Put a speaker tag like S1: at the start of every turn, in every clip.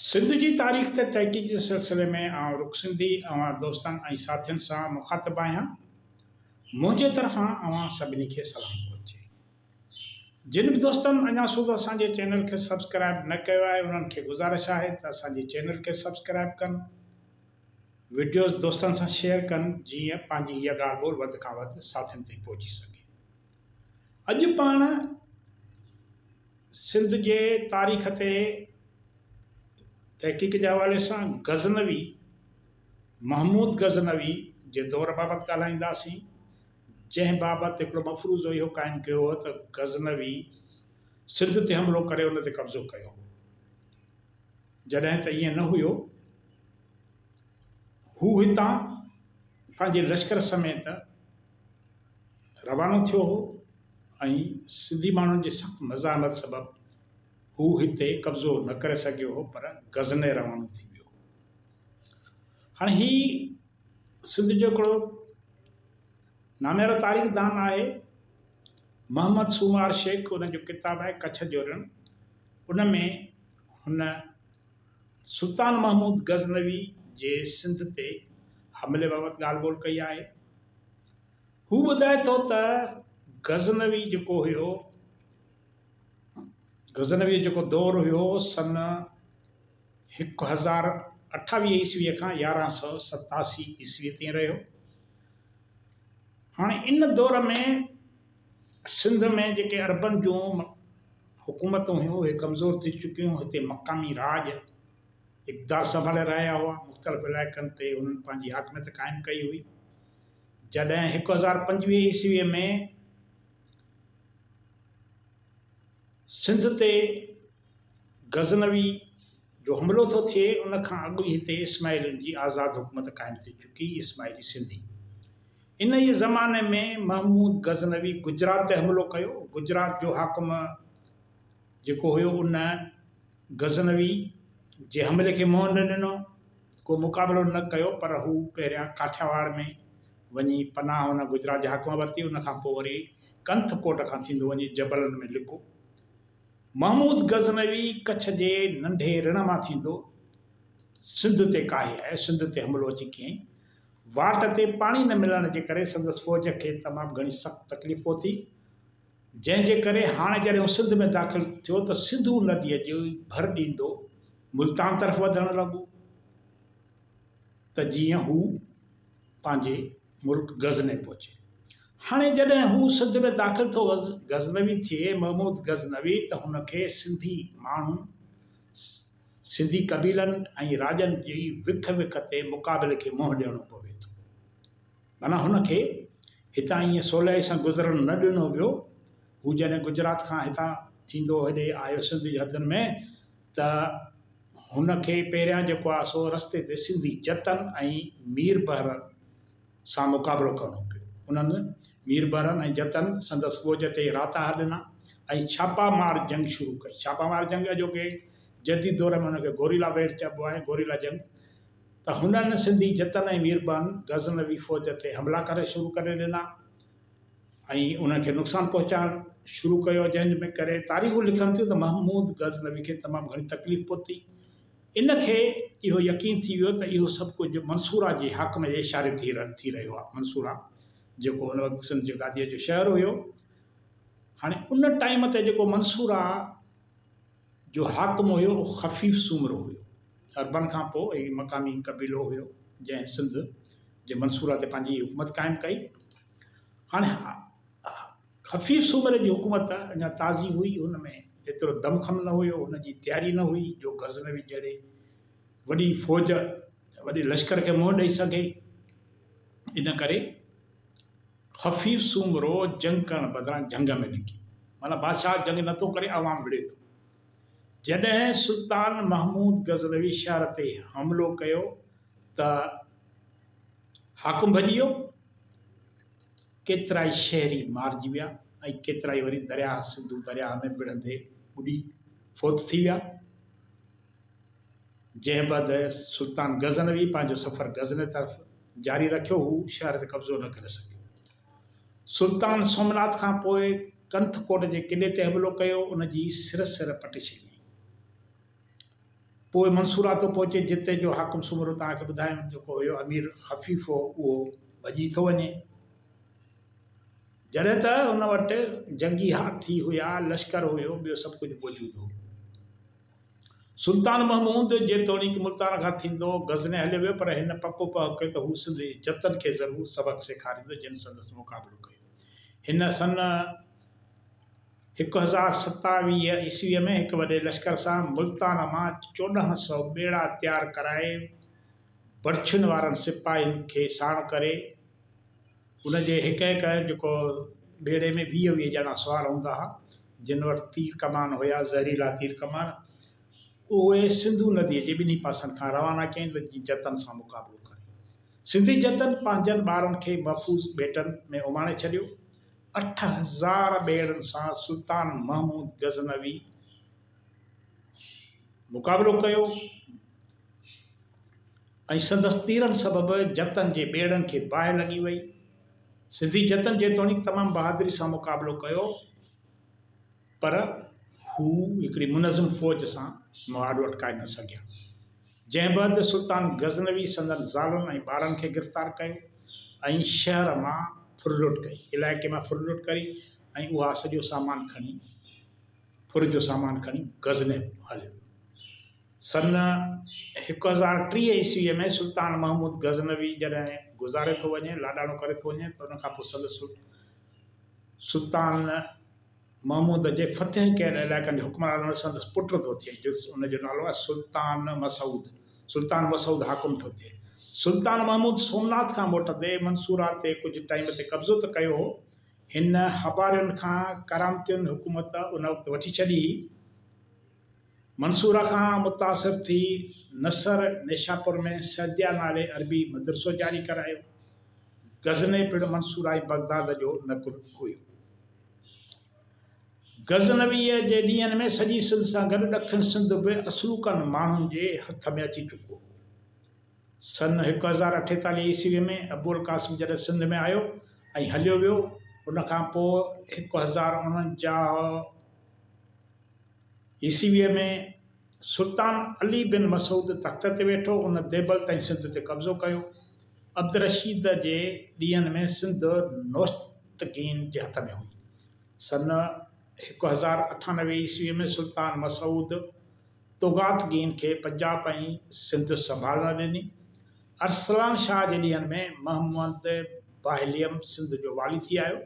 S1: सिंध जी तारीख़ ते तहक़ीक़ जे सिलसिले में रुख सिंधी दोस्तनि ऐं साथियुनि सां मुख़ातिबु आहियां। मुंहिंजे तरफ़ां सभिनी खे सलाम पहुचे। जिन बि दोस्तनि अञा सूदो असांजे चैनल खे सब्सक्राइब न कयो आहे उन्हनि खे गुज़ारिश आहे त असांजे चैनल खे सब्सक्राइब कनि, वीडियोज़ दोस्तनि सां शेयर कनि, जीअं पंहिंजी इहा ॻाल्हि ॿोल वधि खां वधि साथियुनि ताईं पहुची सघे। अॼु पाण सिंध जे तारीख़ ते तहक़ीक़ के हवाले से गज़नवी महमूद गज़नवी के दौर बाबत ॻाल्हाईंदासीं, जंहिं बाबति हिकिड़ो मफ़रूज़ो इहो क़ाइमु कयो हो त गज़नवी सिंध ते हमिलो करे उन ते कब्ज़ो कयो, जॾहिं त ईअं न हुयो। हू हितां पंहिंजे लश्कर समेत रवानो थियो हो ऐं सिंधी माण्हुनि जे सख़्तु मज़ामत सबबु हू हिते कब्ज़ो न करे सघियो हो, पर गज़ने रवानो थी वियो। हाणे ही सिंध जो हिकिड़ो नामेरो तारीख़दान आहे मोहम्मद सूमार शेख, उन जो किताबु आहे कच्छ जो रण। उन में हुन सुल्तान महमूद गज़नवी जे सिंध ते हमले बाबति ॻाल्हि ॿोल कई आहे। हू ॿुधाए थो त गज़नवी जेको हुयो, गज़नवी जो दौर हुयो सन 1028 ईस्वीअ खां 1187 ईस्वी ताईं रहियो। हाणे इन दौर में सिंध में जेके अरबन जूं हुकूमतूं हुयूं उहे कमज़ोर थी चुकियूं। हिते मक़ामी राज इक़्तिदार संभाले रहिया हुआ, मुख़्तलिफ़ इलाइक़नि ते उन्हनि पंहिंजी हाकमियत क़ाइमु कई हुई। जॾहिं 1025 ईस्वीअ में सिंध ते गज़नवी जो हमलो थो थिए, उन खां अॻु ई हिते इस्माइलियुनि जी आज़ाद हुकूमत क़ाइमु थी चुकी, इस्माइली सिंधी। इन ई ज़माने में महमूद गज़नवी गुजरात ते हमलो कयो। गुजरात जो हाकुम जेको हुयो उन गज़नवी जे हमले खे मुंहुं न ॾिनो, को मुक़ाबिलो न कयो, पर हू पहिरियां काठियावाड़ में वञी पनाह हुन गुजरात जे हाकुम वरिती। उन खां पोइ वरी कंथकोट खां थींदो वञी जबलनि में लिको। महमूद गज़नवी कच्छ जे नंढे रण मां थींदो सिंध ते काहे आहे, सिंध ते हमलो अची कयईं। वाट ते पाणी न मिलण जे करे संदसि फ़ौज खे तमामु घणी सख़्तु तकलीफ़ पहुती, जंहिंजे करे हाणे जॾहिं हू सिंध में दाख़िल थियो त सिंधू नदीअ जो भर ॾींदो मुल्तान तरफ़ वधणु लॻो, त जीअं हू पंहिंजे मुल्क गज़ने पहुचे। हाणे जॾहिं हू सिंध में दाख़िल थो गज़नवी थिए, महमूद गज़नवी, त हुनखे सिंधी माण्हू, सिंधी कबीलनि ऐं राजनि जी विख विख ते मुक़ाबले खे मुंहुं ॾियणो पवे थो। माना हुनखे हितां ईअं सवलाई सां गुज़रणु न ॾिनो वियो। हू जॾहिं गुजरात खां हितां थींदो हेॾे आयो सिंध जी हदनि में, त हुनखे पहिरियां जेको आहे सो रस्ते ते सिंधी जतन ऐं मीर बहर सां मुक़ाबिलो करणो पियो। उन्हनि मीर बहरनि ऐं जतन संदसि फ़ौज ते राता ॾिना ऐं छापामार जंग शुरू कई। छापामार जंग जो के जदीद दौर में हुनखे गोरीला वेट चइबो आहे, गोरीला जंग। त हुननि सिंधी जतन ऐं मीर बहरनि गज़नवी फ़ौज ते हमला करे शुरू करे ॾिना ऐं उनखे नुक़सानु पहुचाइणु शुरू कयो, जंहिं करे तारीख़ूं लिखनि थियूं त महमूद गज़नवी खे तमामु घणी तकलीफ़ पहुती। इनखे इहो यकीन थी वियो त इहो सभु कुझु मंसूरा जे हाकम जे इशारे थी रहियो आहे। मंसूरा जेको उन वक़्तु सिंध जे गादीअ जो शहरु हुयो। हाणे उन टाइम ते जेको मंसूरा जो हाकुम हुयो उहो ख़फ़ीफ़ सूमरो हुयो। अरबन खां पोइ ही मक़ामी कबीलो हुयो जंहिं सिंध जे मंसूरा ते पंहिंजी हुकूमत क़ाइमु कई। हाणे ख़फ़ीफ़ सूमरे जी हुकूमत अञा ताज़ी हुई, हुन में एतिरो दमख़म न हुयो, हुनजी तयारी न हुई जो गज़नवी जहिड़े वॾी फ़ौज, वॾे लश्कर खे मुंहुं ॾेई सघे। इन करे ख़फ़ीफ़ सूमरो जंग करण बदिरां जंग में निकितो। माना बादशाह जंग नथो करे, आवाम विड़े थो। जॾहिं सुल्तान महमूद गज़नवी शहर ते हमलो कयो त हाकुम भॼी वियो, केतिरा ई शहरी मारिजी विया ऐं केतिरा ई वरी दरिया सिंधू दरिया में विढ़ंदे ॿुॾी फोत थी विया। जंहिं बैदि सुल्तान गज़नवी पंहिंजो सफ़र गज़ने तरफ़ जारी रखियो, हू शहर ते कब्ज़ो न करे सघियो। सुल्तान सोमनाथ खां पोइ कंथकोट जे क़िले ते हमलो कयो, उनजी सिर पटे छॾियईं। पोइ मंसूरा थो पहुचे जिते जो हाकुम सुमरो तव्हांखे ॿुधायमि जेको हुयो अमीर हफ़ीफ़ हो उहो भॼी थो वञे। जॾहिं त हुन वटि जंगी हाथी हुया, लश्कर हुयो, ॿियो सभु कुझु मौजूदु हो। सुल्तान महमूद जेतोणीकि मुल्तान खां थींदो गज़ने हलियो वियो, पर हिन पको पक कयो त हू सिंधी जतन खे ज़रूरु सबक़ सेखारींदो जिन संदसि मुक़ाबिलो कयो। हिन सन 1027 ईस्वीअ में हिकु वॾे लश्कर सां मुल्तान मां 1400 ॿेड़ा तयारु कराए बर्छियुनि वारनि सिपाहियुनि खे साण करे उनजे हिकु जेको ॿेड़े में 20 ॼणा सुवार हूंदा हुआ, जिन वटि तीर कमान हुया, ज़हरीला तीर कमान, उहे सिंधु नदीअ जे ॿिन्ही पासनि खां रवाना कयईं त जतन सां मुक़ाबिलो करे। सिंधी जतन पंहिंजनि ॿारनि खे महफ़ूज़ ॿेटनि में उमाणे छॾियो। 8000 ॿेड़नि सां सुल्तान महमूद गज़नवी मुक़ाबिलो कयो ऐं संदसि तीरनि सबबि जतन जे ॿेड़नि खे बाहि लॻी वई। सिंधी जतन जेतोणीकि तमामु बहादुरी सां मुक़ाबिलो कयो, पर हू हिकिड़ी मुनज़िम फ़ौज सां मुआदो अटकाए न सघिया। जंहिं बैदि सुल्तान गज़नवी संदनि ज़ालुनि ऐं ॿारनि खे गिरफ़्तार कयो ऐं शहर मां फुरलुट कई, इलाइक़े मां फुरलुट कई ऐं उहा सॼो सामान खणी फुर जो सामान खणी गज़ने हलियो। सन 1030 ईस्वीअ में सुल्तान महमूद गज़नवी जॾहिं गुज़ारे थो वञे, लाॾाणो करे थो वञे, त उनखां पोइ संदसि सुल्तान महमूद जे फतेह कयल इलाइक़नि जे हुक्मरान संदसि पुट थो थिए, उनजो नालो आहे सुल्तान मसूद। सुल्तान मसूद हाकुम थो थिए। सुल्तान महमूद सोमनाथ खां मोटंदे मंसूरा ते कुझु टाइम ते कब्ज़ो त कयो हो। हिन हबारियुनि खां करामतियुनि हुकूमत उन वक़्तु वठी छॾी। मंसूरा खां मुतासिर थी नसर नेशापुर में सैदिया नाले अरबी मदरसो जारी करायो। गज़ने पिणु मंसूरा ऐं बगदाद जो नकुल हुयो। गज़नवीअ जे ॾींहंनि में सॼी सिंध सां गॾु ॾखिण सिंध बि असलूकन माण्हुनि जे हथ में अची चुको हो। सन 1048 ईस्वीअ में अबुल क़ासिम जॾहिं सिंध में आयो ऐं हलियो वियो, उनखां पोइ 1049 ईस्वीअ में सुल्तान अली बिन मसूद तख़्त ते वेठो। उन देबल ताईं सिंध ते कब्ज़ो कयो। अब्द रशीद जे ॾींहंनि में सिंध नोस्तगीन जे हथ में हुई। सन 1098 ईस्वीअ में सुल्तान मसूद तोगातगीन खे पंजाब ऐं सिंध संभालण ॾिनी। अरसलान शाह जे ॾींहंनि में मोहम्मद बाहिलियम सिंध जो वाली थी आयो।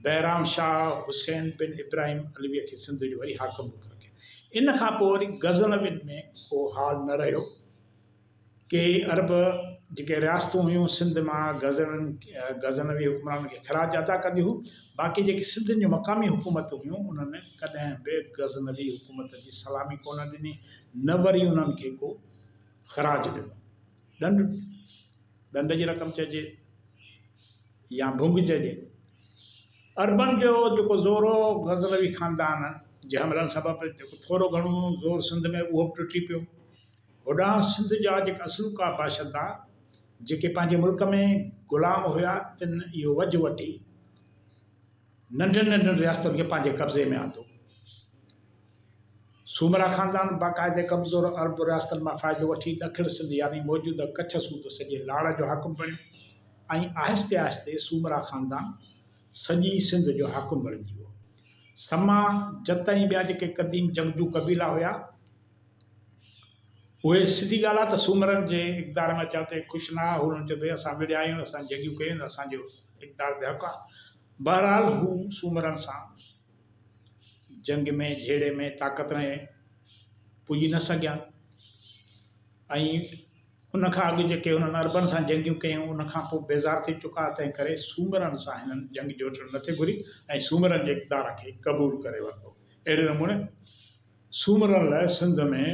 S1: बैराम शाह हुसैन बिन इब्राहिम अलवीअ खे सिंध जो वरी हाकिम मुक़ररु कयो। इन खां पोइ वरी गज़नवियुनि में को हाल न रहियो। के अरब जेके रियासतूं हुयूं सिंध मां गज़नवी हुक्मरान खे ख़राज अदा कंदियूं हुयूं। बाक़ी जेकी सिंधियुनि जूं मक़ामी हुकूमत हुयूं उन्हनि कॾहिं बि गज़नवी हुकूमत जी सलामी कोन ॾिनी, न वरी उन्हनि खे को ख़राज ॾिनो। ॾंड जी रक़म चइजे या भुंग चइजे। अरबन जो जेको ज़ोर हो, गज़नवी ख़ानदान जे हमलनि सबबु जेको थोरो घणो ज़ोर सिंध में उहो बि टुटी पियो। होॾां सिंध जा जेका असलूका बाशिंदा जेके पंहिंजे मुल्क में ग़ुलाम हुया, तिन इहो वझ वठी नंढनि नंढनि रियासतुनि खे पंहिंजे कब्ज़े में आंदो। सूमरा ख़ानदान बाक़ाइदे कमज़ोर अरब रियासतुनि मां फ़ाइदो वठी ॾखिण सिंध यानी मौजूदा कच्छ सूत सॼे लाड़ जो हाकुम बणियो ऐं आहिस्ते आहिस्ते सूमरा ख़ानदान सॼी सिंध जो हाकुम बणिजी वियो। समा जत ऐं ॿिया जेके क़दीम जंगजू क़बीला हुया, उहे सिधी ॻाल्हि आहे त सूमरनि जे इक़्तिदार में अचण ते ख़ुशि न हुआ। हुननि चयो भई असां विड़िया आहियूं, असां जंगियूं कयूं, असांजो इक़्तिदार ते हक़ आहे। बहरहाल हू सूमरनि सां जंग में झेड़े में ताक़त में पुॼी न सघिया ऐं उनखां अॻु जेके हुननि अरबनि सां जंगियूं कयूं उनखां पोइ बेज़ार थी चुका। तंहिं करे सूमरनि सां हिननि जंग जोड़णु नथी घुरी ऐं सूमरनि जे इक़्तिदार खे क़बूल करे वरितो। अहिड़े नमूने सूमरनि लाइ सिंध में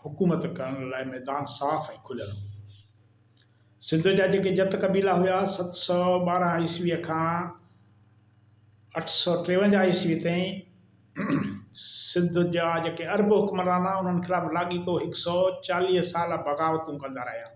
S1: हुकूमत करण लाइ मैदान साफ़ ऐं खुलियल हो। सिंध जा जेके जत क़बीला हुआ 712 ईस्वीअ खां 853 ईस्वी ताईं सिंध जा जेके अरब हुक्मरान उन्हनि ख़िलाफ़ लाॻीतो 140 साल बग़ावतूं कंदा रहिया।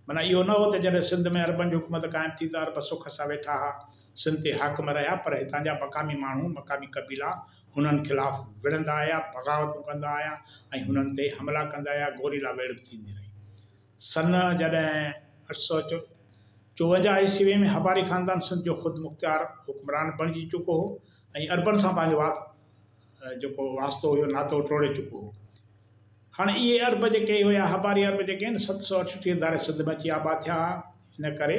S1: माना इहो न हो त जॾहिं सिंध में अरबनि जी हुकूमत क़ाइमु थी त अरब सुख सां वेठा हुआ, सिंध ते हाकिम रहिया, पर हितां जा मक़ामी माण्हू मक़ामी क़बीला हुननि ख़िलाफ़ विढ़ंदा आया, बग़ावतूं कंदा आया ऐं हुननि ते हमला कंदा आया, गोरीला वेड़ थींदी रही। सन जॾहिं 854 ईस्वी में हबारी ख़ानदान सिंध जो ख़ुदि मुख़्तियार हुक्मरान बणिजी चुको हो ऐं अरबन सां पंहिंजो जेको वास्तो हुयो नातो टोड़े चुको हो। हाणे इहे अरब जेके हुया, हबारी अरब जेके आहिनि 768 धारे सिंध में अची आबाद थिया। हिन करे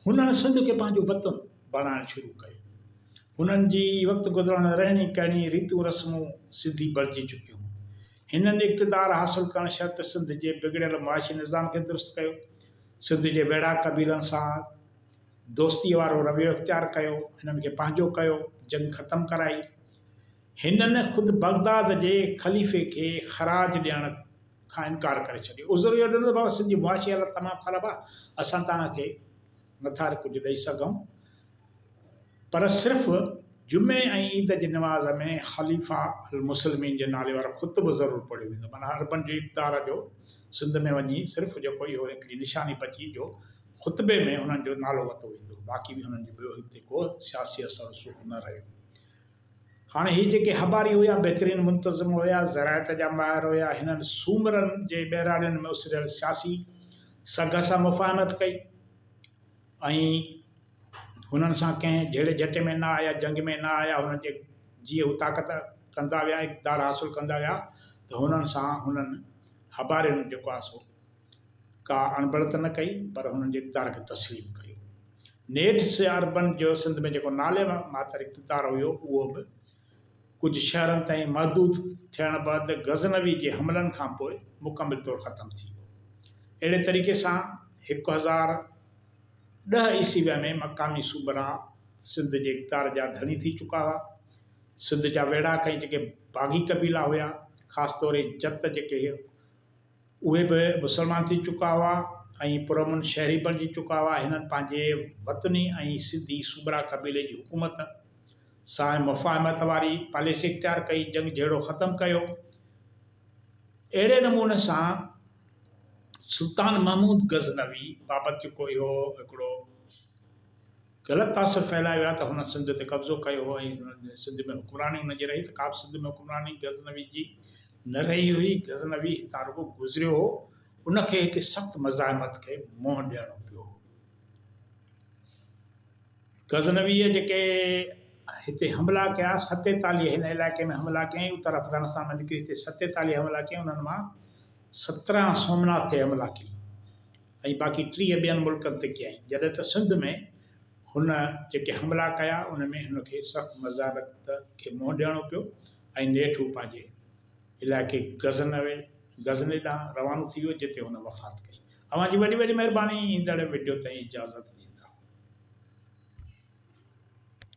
S1: हुननि सिंध खे पंहिंजो वतन बणाइणु शुरू कयो। हुननि जी वक़्तु गुज़रण रहणी कहणी रीतियूं रस्मूं सिंधी बणिजी चुकियूं। हिननि इक़्तिदार हासिलु करणु शर्त सिंध जे बिगड़ियल मुआशी निज़ाम खे दुरुस्त कयो, सिंध जे वेड़ा क़बीलनि सां दोस्तीअ वारो रवैयो इख़्तियार कयो, हिननि खे पंहिंजो कयो, जंग ख़तमु कराई। हिननि ख़ुदि बगदाद जे ख़लीफ़े खे ख़राज ॾियण खां इनकार करे छॾियो। उज़र इहो ॾिनो बाबा सिंध जी मुआशी हालत तमामु ख़राबु आहे, असां तव्हांखे नथा कुझु ॾेई सघूं, पर सिर्फ़ु जुमे ऐं ईद जी नमाज़ में ख़लीफ़ा अल मुस्लिमीन जे नाले वारो ख़ुतबो ज़रूरु पढ़ियो वेंदो। माना अरबन जे इक़्तिदार जो सिंध में वञी सिर्फ़ु जेको इहो हिकिड़ी निशानी बची जो ख़ुतबे में हुननि जो नालो वरितो वेंदो, बाक़ी बि हुननि जो ॿियो हिते को सियासी असर रसूख़ न रहियो। हाणे हीअ जेके हबारी हुया बहितरीनु मुंतज़िम हुया, ज़राइत जा माहिर हुया। हिननि सूमरनि जे बहिराणियुनि में उसिरियल सियासी सघ सां मुफ़ाहमत कई ऐं हुननि सां कंहिं झेड़े झटे में न आया, जंग में न आया। हुननि जे जीअं हू ताक़त कंदा विया, इक़्तिदार हासिलु कंदा विया, त हुननि सां हुननि हबारियुनि जेको आहे सो का अणबड़त न कई, पर हुननि जे इक़्तिदार खे तस्लीम कयो। नेठि से अरबन जो सिंध में जेको नाले मातर इक़्तिदार हुयो, उहो बि कुझु शहरनि ताईं महदूद थियण बैदि गज़नवी जे हमलनि खां पोइ मुकमिल तौरु ख़तमु थी वियो। अहिड़े तरीक़े सां 1010 ईस्वी में मक़ामी सूबरा सिंध जे इक़्तिदार जा धनी थी चुका हुआ। सिंध जा वेड़ा कई जेके बाग़ी क़बीला हुया, ख़ासि तौर जत जेके उहे बि मुसलमान थी चुका हुआ ऐं पुरअमन शहरी बणिजी चुका हुआ। हिननि पंहिंजे वतनी ऐं सिंधी सूबरा क़बीले जी हुकूमत सां मुफ़ाहमत वारी पॉलिसी इख़्तियार कई, जंग जहिड़ो ख़तमु कयो। अहिड़े नमूने सां सुल्तान महमूद गज़नवी बाबति जेको इहो हिकिड़ो ग़लति तासुर फैलायो आहे त हुन सिंध ते कब्ज़ो कयो हो ऐं सिंध में हुक्मरानी हुनजी रही, त का बि सिंध में हुक्मरानी गज़नवी जी न रही हुई। गज़नवी हितां रुॻो गुज़रियो हो, उनखे हिते सख़्तु मज़ाहिमत खे मुंहुं ॾियणो पियो। गज़नवीअ जेके हिते हमला कया, 47 हिन इलाइक़े में हमला कयईं, उत्तर अफ़गानिस्तान में निकिरी हिते 47 हमला कयईं। उन्हनि मां 17 सोमनाथ ते हमला कई ऐं बाक़ी 30 ॿियनि मुल्कनि ते कयईं। जॾहिं त सिंध में हुन जेके हमला कया, उन में हुनखे सख़्तु मज़ाहिमत खे मुंहुं ॾियणो पियो ऐं नेठि हू पंहिंजे इलाइक़े गज़ने ॾांहुं रवानो थी वियो, जिते हुन वफ़ात कई। अव्हां जी वॾी वॾी महिरबानी। ईंदड़ वीडियो ताईं इजाज़त ॾियो।